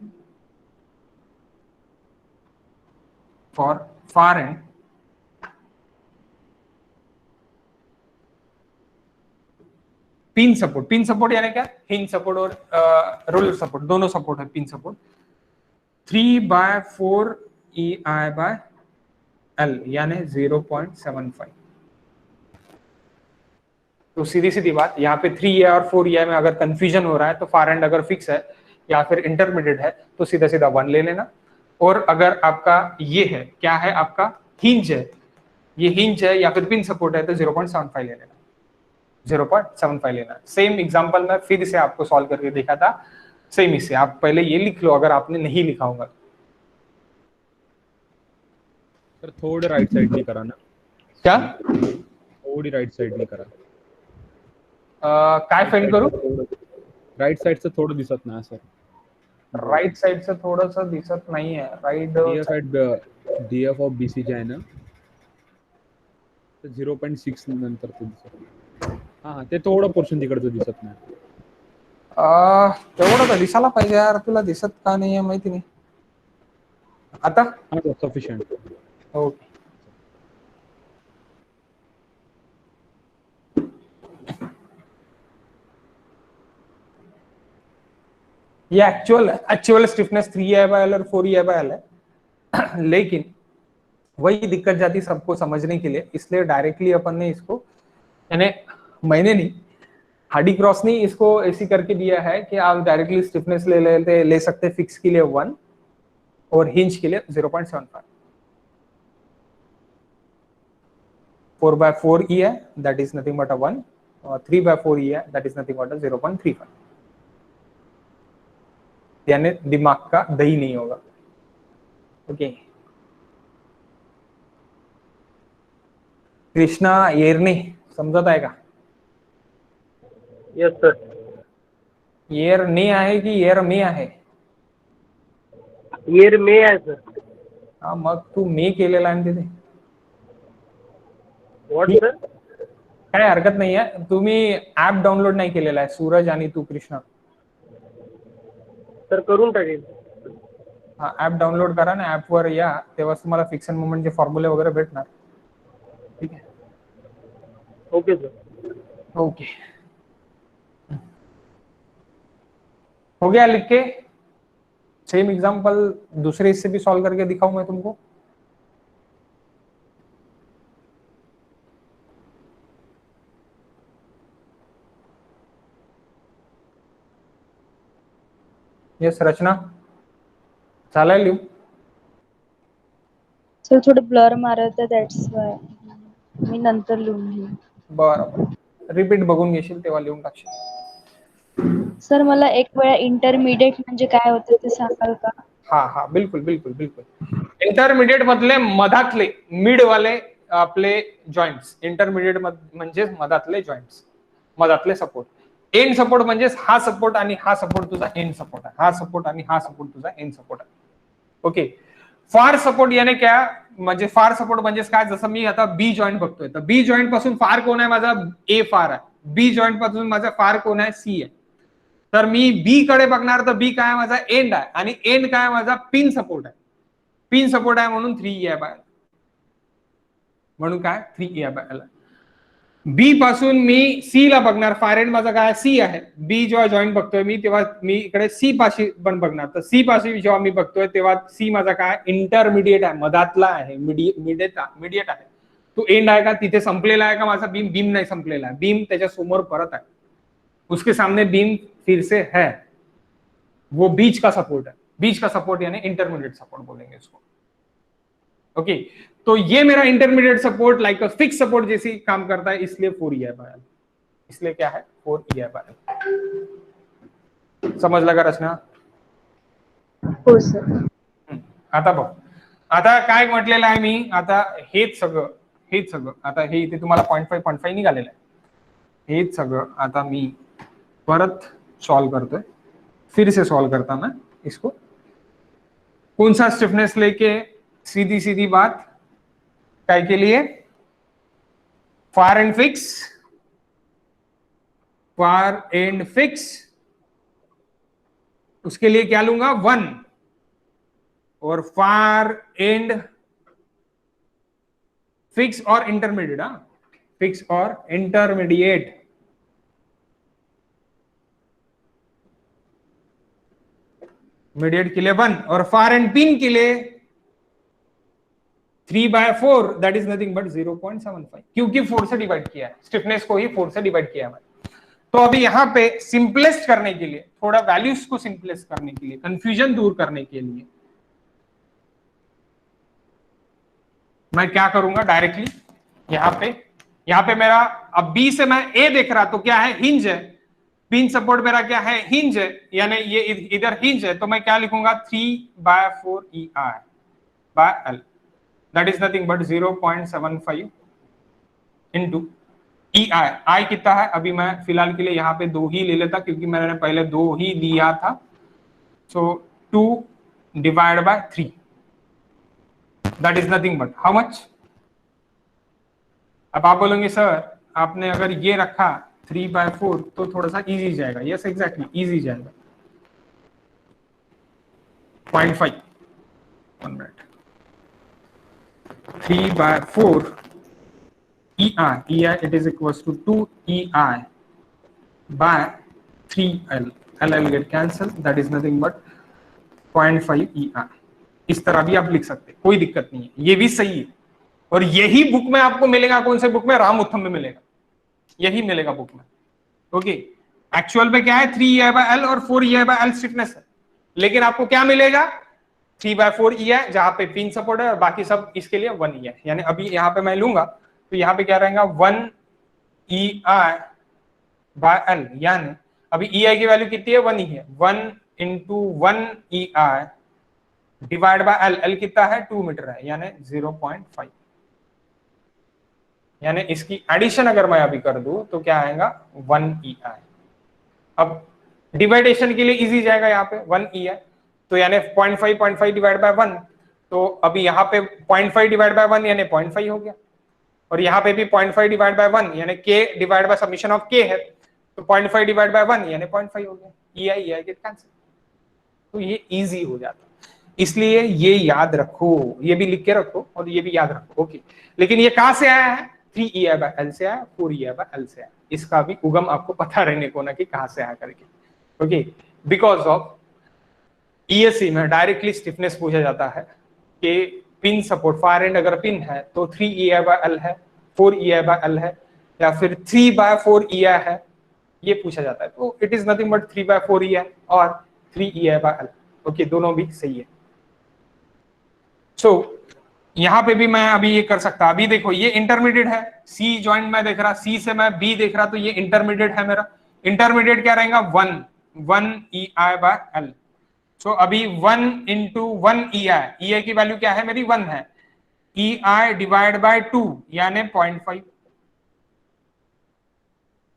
pin support यानी क्या, हिंज सपोर्ट और रोलर सपोर्ट, दोनों सपोर्ट है, पिन सपोर्ट 3/4EI/L यानी 0.75। तो सीधी बात, यहाँ पे 3EI और 4EI में अगर कंफ्यूजन हो रहा है, तो फार एंड अगर फिक्स है या फिर इंटरमीडिएट है तो सीधा 1 ले लेना, और अगर आपका ये है क्या है, आपका हिंज है, ये हिंज है या फिर पिन सपोर्ट है, तो 0.75 ले लेना, 0.75 लेना। सेम एग्जांपल मैं फिर से आपको सॉल्व करके देखा था, सेम इससे आप पहले ये लिख लो अगर आपने नहीं लिखा होगा। सर थोड़े राइट साइड नहीं करा ना, क्या थोड़ी राइट साइड नहीं करा, काय फाइंड करू, राइट साइड से थोडं दिसत नाही सर, राइट साइड से थोडस दिसत नाही आहे, right side DF of BC जे आहे ना, 0.6 नंतर ते दिसत, हा ते थोडं पोर्शन तिकडचं दिसत नाही, तेवढं तर दिसायला पाहिजे यार, तुला दिसत का नाही आहे माहिती नाही आता, सफिशियंट। ओके, ये एक्चुअल स्टिफनेस 3EI/L और 4EI/L है, लेकिन वही दिक्कत जाती सबको समझने के लिए, इसलिए डायरेक्टली अपन ने इसको, यानी मैंने नहीं, हार्डी क्रॉस ने इसको ऐसी करके दिया है कि आप डायरेक्टली स्टिफनेस ले सकते फिक्स के लिए 1 और हिंज के लिए 0.75। 4/4 EI that is nothing but a 1 और 3/4 EI that is nothing but a 0.35। यानी दिमाग का दही नहीं होगा। ओके, कृष्णा येरने समझत आहे का? Yes sir. येर ने आहे की येर मे आहे? येर मे आहे सर। हा, मग तू मे केलेला आहे तिथे, व्हॉट सर? काय हरकत नाही आहे। तुम्ही ऍप डाउनलोड नाही केलेला आहे, सूरज आणि तू कृष्णा? सर करून टाकेल। हा, ऍप डाउनलोड करा ना, ऍप वर या, तेव्हा तुम्हाला फिक्स अँड मोमेंटचे फॉर्म्युले वगैरे भेटणार। ठीक आहे, ओके सर। ओके, हो गया लिख के? सेम एग्जांपल दूसरे हिस्से भी सॉल्व करके दिखाऊं मैं तुमको? यस रचना, चालेल लिहू? सर थोडं ब्लर मारत आहे, दॅट्स वाय मी नंतर लिहून घेईन। बरोबर, रिपीट बघून घेशील तेव्हा लिहून टाकशील। सर मला एक वेळा इंटरमिडिएट म्हणजे काय होतं ते सांगाल का? हा हा, बिल्कुल बिल्कुल बिल्कुल। इंटरमिडिएट मधले मधातले, मिड वाले आपले जॉइंट्स, इंटरमिडिएट म्हणजे मधातले जॉइंट्स, मधातले सपोर्ट। एंड सपोर्ट म्हणजे हा सपोर्ट आणि हा सपोर्ट तुझा एंड सपोर्ट आहे, हा सपोर्ट आणि हा सपोर्ट तुझा एंड सपोर्ट आहे। ओके, फार सपोर्ट याने क्या म्हणजे फार सपोर्ट म्हणजे काय, जसं मी आता बी जॉईंट बघतोय, तर बी जॉईंट पासून फार कोण आहे माझा? ए फार आहे। बी जॉईंट पासून माझा फार कोण आहे? सी आहे। तर मी बी कडे बघणार, तर बी काय माझा? एंड आहे, आणि एंड काय माझा? पिन सपोर्ट आहे। पिन सपोर्ट आहे म्हणून 3 EI/L, म्हणून काय 3 EI/L। बी पासून मी सी ला बघणार, फार एंड माझा काय? सी आहे। बी जेव्हा जॉईंट बघतोय मी, तेव्हा मी इकडे सी पाशी पण बघणार, तर सी पाशी जेव्हा मी बघतोय तेव्हा सी माझा काय? इंटरमिडिएट आहे, मधातला आहे, मिडिएट आहे। तो एंड आहे का? तिथे संपलेला आहे का माझा बीम? बीम नाही संपलेला आहे, बीम त्याच्या समोर परत आहे, उसके सामने बीम फिर से है, वो बीच का सपोर्ट है। बीच का सपोर्ट यानी इंटरमीडिएट सपोर्ट बोलेंगे इसको। ओके, तो ये मेरा intermediate support like a fix support जैसी काम करता है, इसलिए 4 EI/L। इसलिए क्या है? 4 EI/L। समझ लगा रचना? हो सर। आता बघ, आता काय म्हटलेलं आहे मी, आता हेच सगळं आता हे इथे तुम्हाला 0.5 निघालेलं आहे, हेच सगळं आता मी परत सॉल्व करतोय, फिर से सॉल्व करता मैं इसको। कौन सा स्टिफनेस लेके? सीधी सीधी बात, काय के लिए? Far end fix, far end fix, उसके लिए क्या लूंगा? 1, और फार एंड फिक्स और इंटरमीडिएट, फिक्स और इंटरमीडिएट, मीडिएट के लिए 1 और फार एंड पिन के लिए 3/4 दैट इज नथिंग बट 0.75, क्योंकि 4 से डिवाइड किया है, स्टिफनेस को ही 4 से डिवाइड किया है। तो अभी यहाँ पे सिंपलेस्ट करने के लिए, थोड़ा वैल्यूज को सिंपलेस्ट करने के लिए, कंफ्यूजन दूर करने के लिए मैं क्या करूंगा? डायरेक्टली यहाँ पे मेरा, अब बी से मैं ए देख रहा, तो क्या है? हिंज है। पिन सपोर्ट मेरा क्या है? हिंज है, यानी ये इधर हिंज है, तो मैं क्या लिखूंगा? 3/4 EI/L that is nothing but 0.75 into EI। आई कितना है? अभी मैं फिलहाल के लिए यहाँ पे 2 ही ले लेता, क्योंकि मैंने पहले 2 ही लिया था। सो 2/3 that is nothing but how much? अब आप बोलेंगे सर आपने अगर ये रखा 3/4 तो थोड़ा सा इजी जाएगा। यस एग्जैक्टली, इजी जाएगा। 0.5, 1 minute, 3/4 EI it is equals to 2 EI/3L। L get cancelled, that is nothing but 0.5 EI। इस तरह भी आप लिख सकते हैं, कोई दिक्कत नहीं है, ये भी सही है। और यही बुक में आपको मिलेगा, कौन से बुक में, रामउत्थम में मिलेगा, यही मिलेगा बुक में। ओके, एक्चुअल में क्या है, 3EI/L और 4EI/L स्टिफनेस है, लेकिन आपको क्या मिलेगा, 3/4EI, जहां पे पिन सपोर्ट है, और बाकी सब इसके लिए 1EI। यानी अभी यहाँ पे मैं लूंगा तो यहाँ पे क्या रहेगा, 1EI/L, यानी अभी EI की वैल्यू कितनी है, 1 ही है, 1 into 1EI divide by L, L कितना है, 2 मीटर है, यानी 0.5। यानी इसकी एडिशन अगर मैं अभी कर दूं तो क्या आएगा, 1EI। अब डिवाइडेशन के लिए इजी जाएगा, यहाँ पे 1EI, तो यानी 0.5 डिवाइड बाय 1, तो अभी यहाँ पे 0.5 डिवाइड बाय 1 यानी 0.5 हो गया, और यहाँ पे भी 0.5 डिवाइड बाय 1 यानी k divide by summation of k है, तो 0.5 डिवाइड बाय 1 यानी 0.5 हो गया, EI गेट कैंसिल। तो ये इजी हो जाता है, इसलिए ये याद रखो, ये भी लिख के रखो और ये भी याद रखो। ओके, लेकिन ये कहां से आया है, 3EI/L से आया, 4EI/L से आया, इसका भी उगम आपको पता रहने को ना कि कहां से आया करके। ओके, बिकॉज ऑफ ESC में डायरेक्टली स्टिफनेस पूछा जाता है कि पिन सपोर्ट, फायर एंड अगर पिन है तो 3EI/L है, 4EI/L है, या फिर 3/4EI है, ये पूछा जाता है। तो it is nothing but 3/4EI और 3EI/L। ओके, दोनों भी सही है। सो यहां पे भी मैं अभी ये कर सकता, अभी देखो ये इंटरमीडिएट है, सी ज्वाइंट मैं देख रहा, सी से मैं बी देख रहा, तो ये इंटरमीडिएट है मेरा। इंटरमीडिएट क्या रहेगा, 1EI/L। सो अभी 1 इंटू 1EI, EI की वैल्यू क्या है मेरी, 1 है, EI डिवाइड बाय 2 यानी 0.5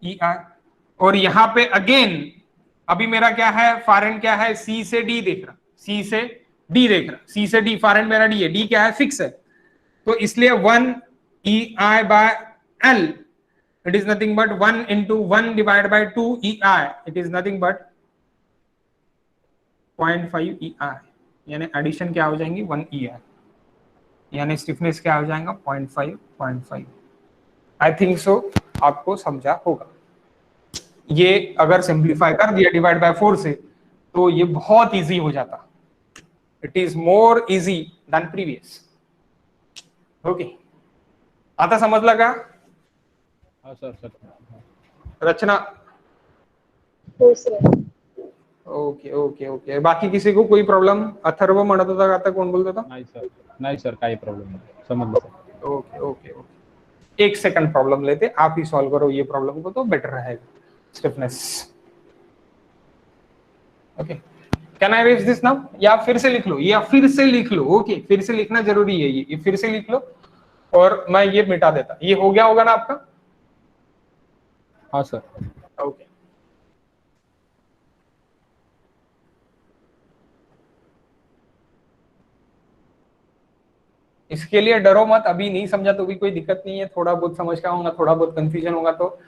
EI। और यहां पे अगेन अभी मेरा क्या है, फारेंट क्या है, सी से डी देख रहा, सी से डी देख रहा, सी से डी, फारेंट मेरा डी है, डी क्या है, फिक्स है, तो इसलिए 1EI/L it is nothing but 1 into 1 divide by 2EI, it is nothing but 0.5 EI, यानी एडिशन क्या हो जाएंगी, 1EI, यानी स्टिफनेस क्या हो जाएगा, 0.5। आई थिंक सो आपको समझा होगा। ये अगर सिंप्लीफाई कर दिया डिवाइड बाय 4 से तो ये बहुत इजी हो जाता, it is more easy than previous. Okay, आता समझ लगा, हाँ सर सर। रचना? हो सर. ओके ओके ओके, बाकी किसी को कोई प्रॉब्लम? अथर्व म्हणत होता, आता कोण बोलत होता? नहीं सर काही प्रॉब्लम नहीं, समझ सर। ओके ओके ओके, एक सेकंड प्रॉब्लम लेते, आप ही सॉल्व करो ये प्रॉब्लम को तो बेटर रहेगा। Stiffness, okay, can I raise this now, या फिर से लिख लो, या फिर से लिख लो, ओके, फिर से लिखना जरूरी है, ये फिर से लिख लो और मैं ये मिटा देता, ये हो गया होगा ना आपका? हाँ सर। ओके, इसके लिए डरो मत, अभी नहीं समझा तो भी कोई दिक्कत नहीं है, थोड़ा बहुत समझ का होगा, थोड़ा बहुत कंफ्यूजन होगा तो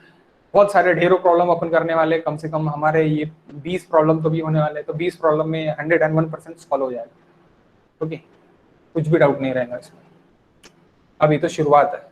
बहुत सारे ढेरों प्रॉब्लम अपन करने वाले, कम से कम हमारे ये 20 प्रॉब्लम तो भी होने वाले, तो 20 प्रॉब्लम में 101% सॉल्व हो जाएगा। ओके, कुछ भी डाउट नहीं रहेगा इसमें, अभी तो शुरुआत है।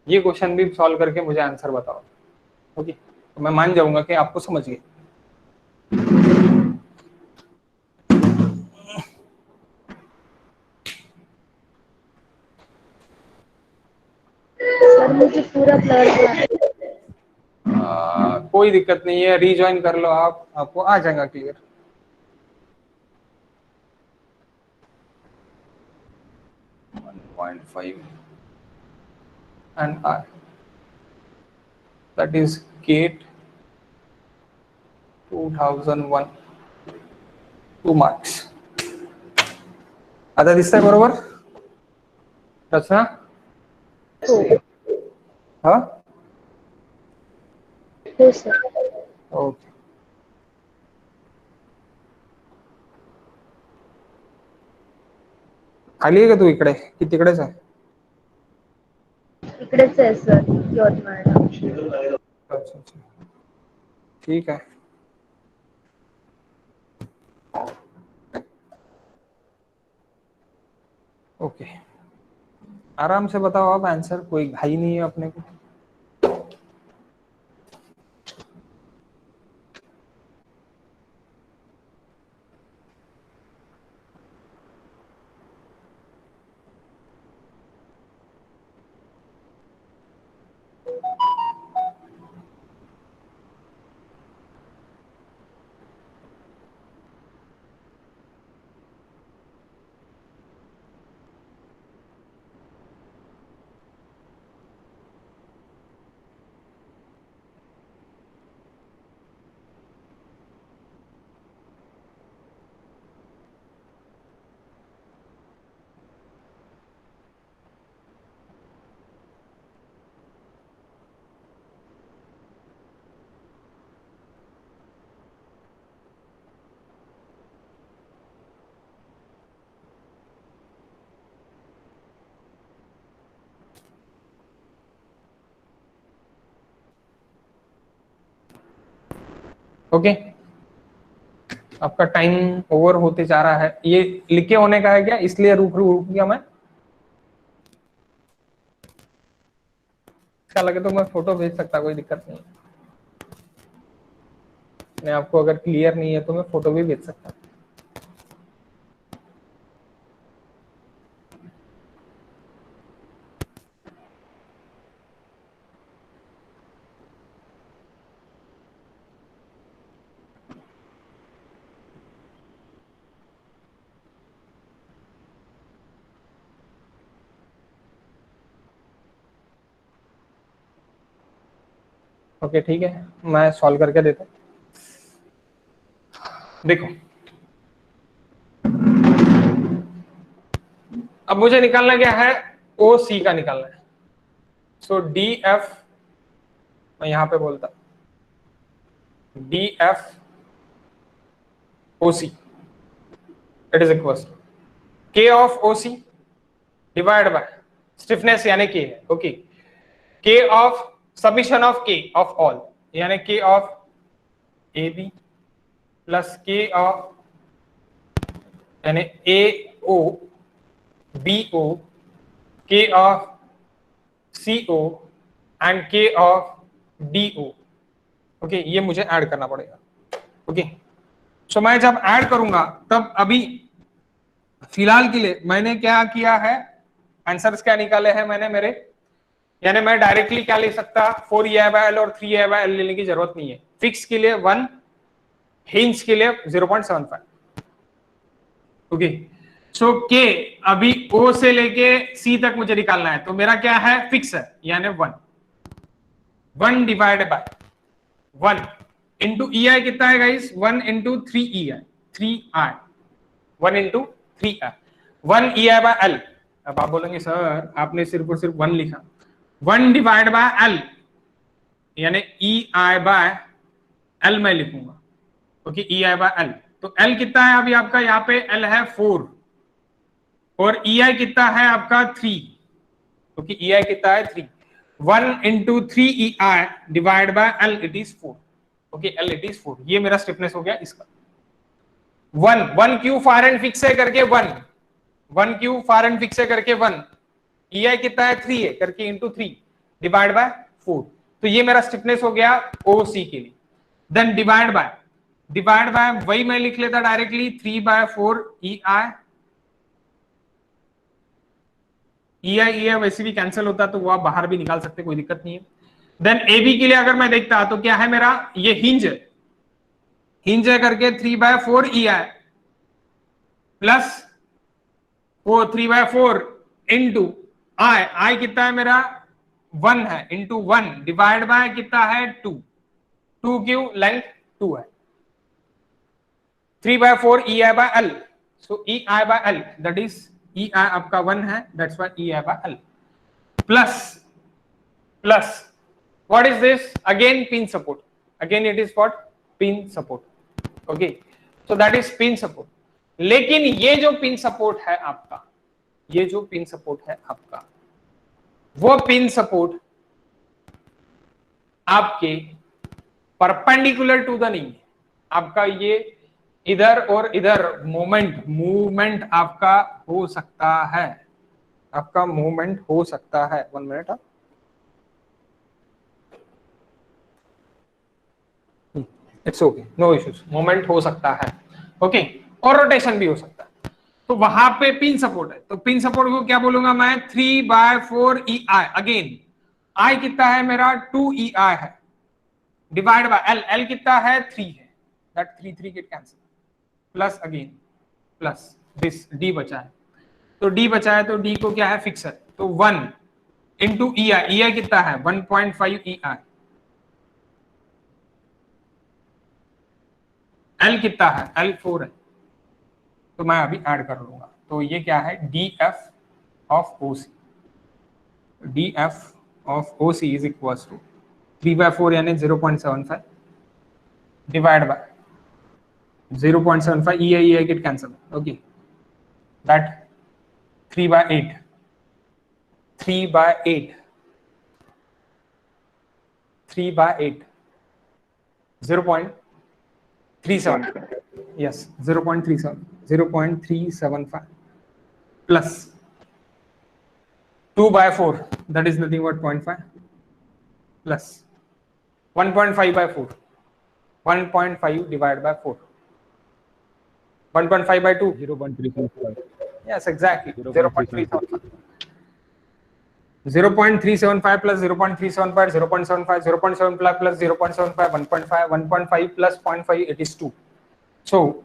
ये क्वेश्चन भी सॉल्व करके मुझे आंसर बताओ। ओके, तो मैं मान जाऊंगा कि आपको समझ गए। सर मुझे पूरा ब्लर हुआ है। कोई दिक्कत नहीं है, रीज्वाइन कर लो आप, आपको आ जाएगा clear. and R, that is GATE 2001, 2 marks. आता दिसतंय बरोबर रचना? हाँ हो सर। ओके, खाली आहे का तू इकडे की तिकडेच आहे? इकडेच आहे सर, यवतमाळला। अच्छा अच्छा, ठीक है। ओके, आराम से बताओ आप आंसर, कोई घाई नहीं है अपने को। ओके, आपका टाइम ओवर होते जा रहा है। ये लिखे होने का है क्या, इसलिए रुक गया मैं। अच्छा लगे तो मैं फोटो भेज सकता, कोई दिक्कत नहीं है। मैं आपको अगर क्लियर नहीं है तो मैं फोटो भी भेज सकता। ओके ठीक है, मैं सॉल्व करके देता हूँ। देखो, अब मुझे निकालना क्या है, ओ सी का निकालना है। सो डी एफ, मैं यहां पे बोलता D F O C it is equal K of O C divide by stiffness यानी के है। Okay, K of summation of K of all यानी K of A B plus K of यानी A O B O K of C O and K of D O. Okay, ये मुझे ऐड करना पड़ेगा। ओके, सो मैं जब ऐड करूंगा तब अभी फिलहाल के लिए मैंने क्या किया है, आंसर्स क्या निकाले हैं मैंने मेरे, यानी मैं डायरेक्टली क्या ले सकता, 4EI/L और 3EI/L लेने की जरूरत नहीं है। फिक्स के लिए 1, हिंज के लिए 0.75। ओके, सो के अभी ओ से लेके सी तक मुझे निकालना है, तो मेरा क्या है, फिक्स है यानी 1 डिवाइड बाय 1 इंटू EI कितना है guys, 1 into 3EI 3I 1 into 3I 1EI/L। अब आप बोलेंगे सर आपने सिर्फ और सिर्फ 1 लिखा, 1 डिवाइड बाय L यानी EI/L मैं लिखूंगा। ओके, EI/L, तो L कितना है अभी आपका, यहाँ पे L है 4 और EI कितना है आपका 3। ओके, EI कितना है 3, 1 into 3EI divide by L it is 4। Okay, L it is 4, ये मेरा स्टिफनेस हो गया इसका। 1 क्यू फार एंड फिक्स है करके 1 क्यू फार एंड फिक्स है करके 1, EI कितना है 3 है करके इंटू 3, डिवाइड बाय 4। तो ये मेरा स्टिफनेस हो गया OC के लिए। देन डिवाइड बाय वही मैं लिख लेता डायरेक्टली 3/4 EI। EI वैसे भी कैंसिल होता तो वो आप बाहर भी निकाल सकते, कोई दिक्कत नहीं है। देन AB के लिए अगर मैं देखता तो क्या है मेरा, ये हिंज है करके 3/4 EI प्लस वो 3/4 इंटू I कितना है मेरा 1 है, इंटू 1 डिवाइड बाय कितना है 2 क्यों, लेंथ 2 है। 3/4 EI by L, so EI by L that is EI आपका 1 है, that's why EI by L plus what is this, again pin support, again it is what, pin support, okay, so that is pin support। लेकिन ये जो पिन सपोर्ट है आपका, वो पिन सपोर्ट आपके परपेंडिकुलर टू द नहीं है, आपका ये इधर और इधर मूवमेंट आपका हो सकता है, one minute. It's okay, no issues, movement हो सकता है, ओके, और रोटेशन भी हो सकता है। तो वहां पे पिन सपोर्ट है, तो पिन सपोर्ट को क्या बोलूंगा मैं, 3/4 EI। अगेन I कितना है मेरा 2 EI है, डिवाइड बाय L कितना है 3 है, that 3 get cancel, plus again plus this D बचा है, तो D बचा है तो D को क्या है फिक्स है, तो 1 इंटू EI कितना है 1.5 EI, L कितना है, L 4 है, तो मैं अभी ऐड कर लूंगा, तो ये क्या है DF of OC is equal to 3/4 यानी 0.75 divide by 0.75 EI get cancel, okay, that 3/8 0.37, yes 0.375 plus 2/4 that is nothing but 0.5 plus 1.5/4, 1.5 divided by 4, 1.5/2, 0.375, yes exactly 0.375, 0.375 plus 0.375, 0.75, 0.75 plus 0.75, 1.5 plus 0.5, it is 2. So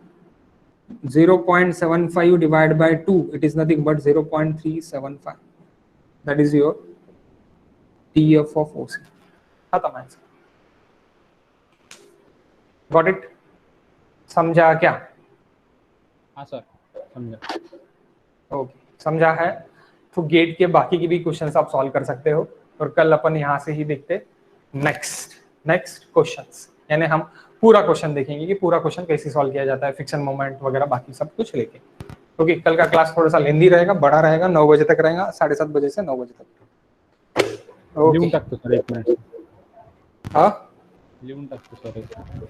0.75 divided by 2, it is nothing but 0.375. That is your TF of OC. खत्म आंसर। Got it? समझा क्या? हाँ सर समझा। ओके, समझा है तो गेट के बाकी की भी क्वेश्चंस आप सॉल्व कर सकते हो, और कल अपन यहाँ से ही देखते नेक्स्ट क्वेश्चंस, यानी हम पूरा क्वेश्चन देखेंगे कि पूरा क्वेश्चन कैसे सॉल्व किया जाता है, फ्रिक्शन मोमेंट वगैरह बाकी सब कुछ लेके। ओके, कल का क्लास थोड़ा सा लेंदी रहेगा, बड़ा रहेगा, 9 बजे तक रहेगा, 7:30 बजे से 9 बजे तक। लिहून टाकतो सर 1 मिनिट। हाँ लिहून टाकतो सर 1 मिनिट।